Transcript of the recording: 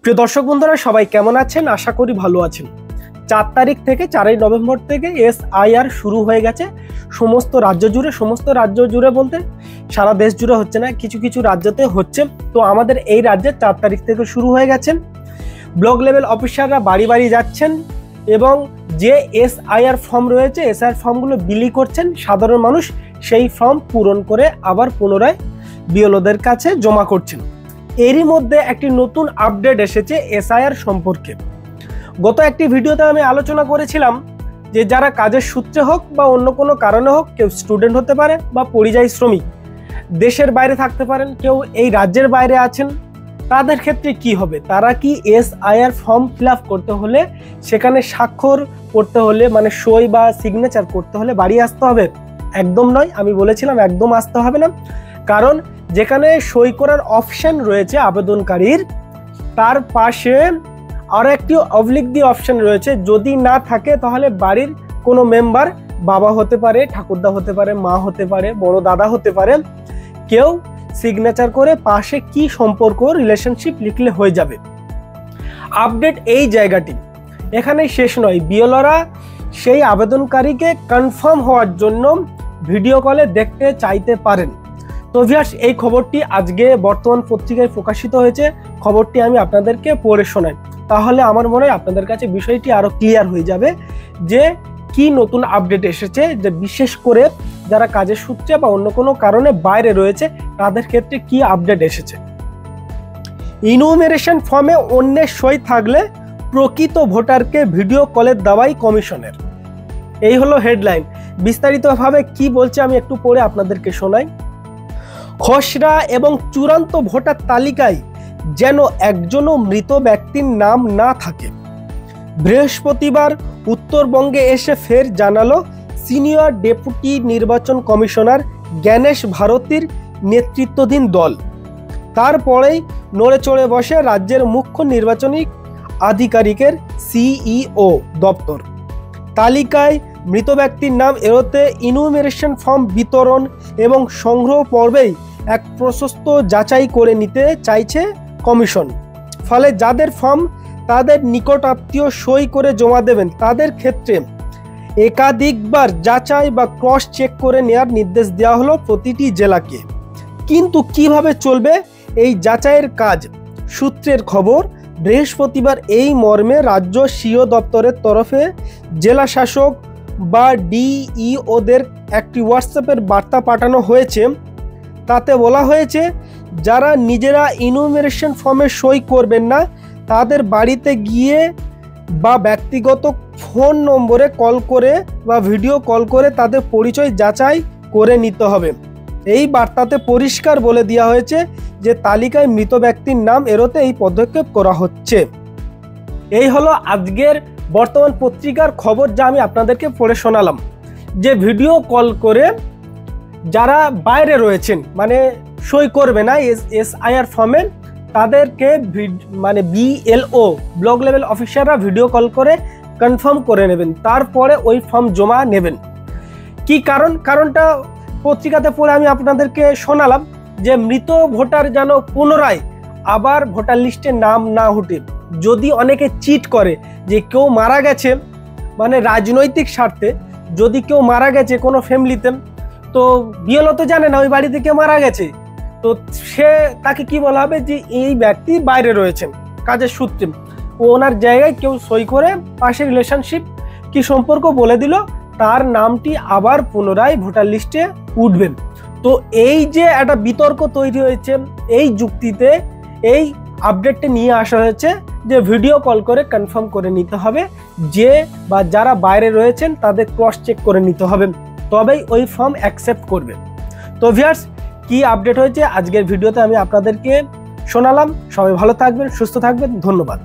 প্রিয় দর্শক বন্ধুরা সবাই কেমন আছেন? আশা করি ভালো আছেন। 4 তারিখ থেকে 4 নভেম্বর থেকে এসআইআর শুরু হয়ে গেছে সমস্ত রাজ্য জুড়ে বলতে সারা দেশ জুড়ে হচ্ছে না, কিছু কিছু রাজ্যতে হচ্ছে। তো আমাদের এই রাজ্যে 4 তারিখ থেকে শুরু হয়ে গেছে। ব্লক লেভেল অফিসাররা বাড়ি বাড়ি যাচ্ছেন এবং যে এসআইআর ফর্ম রয়েছে এসআইআর ফর্মগুলো বিলি করছেন। সাধারণ মানুষ সেই ফর্ম পূরণ করে আবার পুনরায় বিএলওদের কাছে জমা করছেন। এরই মধ্যে একটি নতুন আপডেট এসেছে এসআইআর সম্পর্কে। গত একটি ভিডিওতে আমি আলোচনা করেছিলাম যে যারা কাজের সূত্রে হোক বা অন্য কোনো কারণে হোক, কেউ স্টুডেন্ট হতে পারে বা পরিযায়ী শ্রমিক, দেশের বাইরে থাকতে পারেন, কেউ এই রাজ্যের বাইরে আছেন, তাদের ক্ষেত্রে কি হবে? তারা কি এসআইআর ফর্ম ফিল আপ করতে হলে সেখানে স্বাক্ষর করতে হলে মানে সই বা সিগনেচার করতে হলে বাড়ি আসতে হবে? একদম নয়, আমি বলেছিলাম একদম আসতে হবে না। কারণ যেখানে সই করার অপশন রয়েছে আবেদনকারীর, তার পাশে আরও একটি অবলিক দিয়ে অপশন রয়েছে। যদি না থাকে তাহলে বাড়ির কোনো মেম্বার, বাবা হতে পারে, ঠাকুরদা হতে পারে, মা হতে পারে, বড় দাদা হতে পারে, কেউ সিগনেচার করে পাশে কি সম্পর্ক রিলেশনশিপ লিখলে হয়ে যাবে। আপডেট এই জায়গাটি এখানেই শেষ নয়। বিএলওরা সেই আবেদনকারীকে কনফার্ম হওয়ার জন্য ভিডিও কলে দেখতে চাইতে পারেন। তো ভিউয়ার্স, এই খবরটি আজকে বর্তমান পত্রিকায় প্রকাশিত হয়েছে। খবরটি আমি আপনাদেরকে পড়ে শোনাই, তাহলে আমার মনে হয় আপনাদের কাছে বিষয়টি আরো ক্লিয়ার হয়ে যাবে যে কি নতুন আপডেট এসেছে, যে বিশেষ করে যারা কাজের সূত্রে বা অন্য কোনো কারণে বাইরে রয়েছে তাদের ক্ষেত্রে কি আপডেট এসেছে। ইনুমেরেশন ফর্মে অন্যের সই থাকলে প্রকৃত ভোটারকে ভিডিও কলের দাওয়াই কমিশনের। এই হলো হেডলাইন। বিস্তারিতভাবে কি বলছে আমি একটু পড়ে আপনাদেরকে শোনাই। খসড়া এবং চূড়ান্ত ভোটার তালিকায় যেন একজনও মৃত ব্যক্তির নাম না থাকে। বৃহস্পতিবার উত্তরবঙ্গে এসে ফের জানালো সিনিয়র ডেপুটি নির্বাচন কমিশনার জ্ঞানেশ ভারতীর নেতৃত্বাধীন দল। তারপরেই নড়ে চড়ে বসে রাজ্যের মুখ্য নির্বাচনী আধিকারিকের সিইও দপ্তর। তালিকায় মৃত ব্যক্তির নাম এড়োতে ইনুমেরেশন ফর্ম বিতরণ এবং সংগ্রহ পর্বেই এক প্রশস্ত যাচাই করে নিতে চাইছে কমিশন। ফলে যাদের ফর্ম তাদের নিকট আত্মীয় সই করে জমা দেবেন তাদের ক্ষেত্রে একাধিকবার যাচাই বা ক্রস চেক করে নেওয়ার নির্দেশ দেওয়া হলো প্রতিটি জেলাকে। কিন্তু কিভাবে চলবে এই যাচাইয়ের কাজ? সূত্রের খবর, বৃহস্পতিবার এই মর্মে রাজ্য সিও দপ্তরের তরফে জেলা শাসক বা ডিইওদের একটি হোয়াটসঅ্যাপের বার্তা পাঠানো হয়েছে। তাতে বলা হয়েছে যারা নিজেরা ইনুমেরেশন ফর্মে সই করবেন না তাদের বাড়িতে গিয়ে বা ব্যক্তিগত ফোন নম্বরে কল করে বা ভিডিও কল করে তাদের পরিচয় যাচাই করে নিতে হবে। এই বার্তাতে পরিষ্কার বলে দেওয়া হয়েছে যে তালিকায় মৃত ব্যক্তির নাম এড়োতে এই পদক্ষেপ করা হচ্ছে। এই হলো আজকের বর্তমান পত্রিকার খবর, যা আমি আপনাদেরকে পড়ে শোনালাম। যে ভিডিও কল করে যারা বাইরে রয়েছেন মানে সই করবে না এসআইআর ফর্মে, তাদেরকে মানে বিএলও ব্লক লেভেল অফিসাররা ভিডিও কল করে কনফার্ম করে নেবেন, তারপরে ওই ফর্ম জমা নেবেন। কি কারণটা পত্রিকাতে পড়ে আমি আপনাদেরকে শোনালাম যে মৃত ভোটার যেন পুনরায় আবার ভোটার লিস্টে নাম না ওঠে। যদি অনেকে চিট করে যে কেউ মারা গেছে মানে রাজনৈতিক স্বার্থে, যদি কেউ মারা গেছে কোনো ফ্যামিলিতে, তো বিএলও তো জানে না ওই বাড়িতে কেউ মারা গেছে, তো তাকে কি বলা হবে যে এই ব্যক্তি বাইরে রয়েছেন কাজের সূত্রে, ওনার জায়গায় কেউ সই করে পাশে রিলেশনশিপ কি সম্পর্ক বলে দিল, তার নামটি আবার পুনরায় ভোটার লিস্টে উঠবেন। তো এই যে একটা বিতর্ক তৈরি হয়েছে, এই যুক্তিতে এই আপডেটটা নিয়ে আসা হয়েছে যে ভিডিও কল করে কনফার্ম করে নিতে হবে যে বা যারা বাইরে রয়েছেন তাদের ক্রস চেক করে নিতে হবে, তবেই ওই ফর্ম অ্যাকসেপ্ট করবে। তো ভিউয়ার্স, কি আপডেট হয়েছে আজকের ভিডিওতে আমি আপনাদেরকে শোনালাম। সবাই ভালো থাকবেন, সুস্থ থাকবেন, ধন্যবাদ।